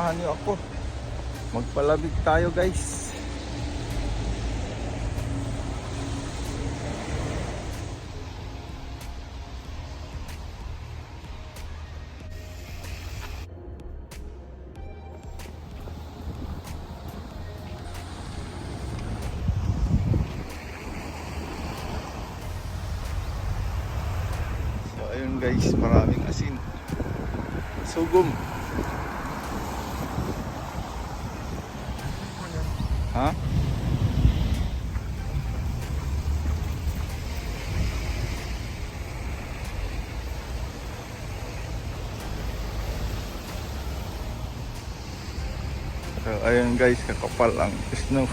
Niyo ako. Magpalabig tayo, guys. So ayun guys, maraming asin. Sugom. Ha? So ayun guys, kakapal ang snow.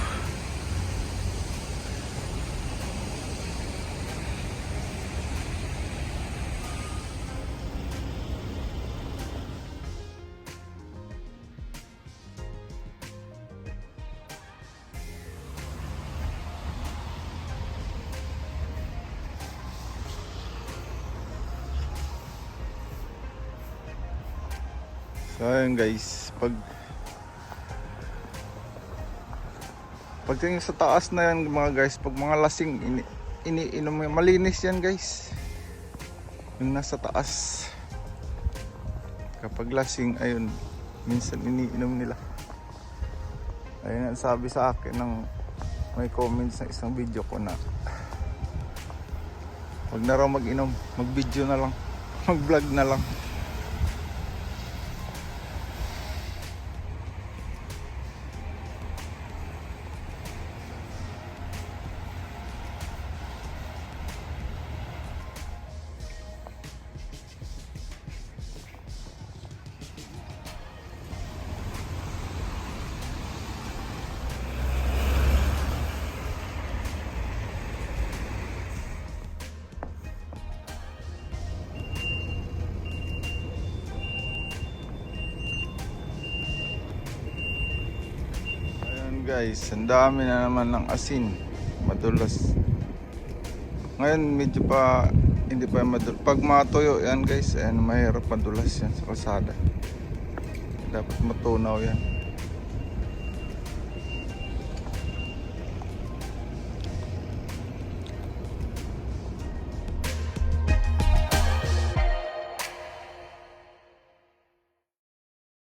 So ayun guys, pagtingin sa taas na yan mga guys, pag mga lasing iniinom mo, malinis yan guys, yung nasa taas. Kapag lasing, ayun, minsan iniinom nila. Ayun ang sabi sa akin ng may comments sa isang video ko na wag na raw mag-inom, mag video na lang, mag vlog na lang. Guys, ang dami na naman ng asin, madulas. Ngayon medyo pa hindi pa madulas. Pag matuyo yan guys, ayan, mahirap madulas yan sa kalsada. Dapat matunaw yan.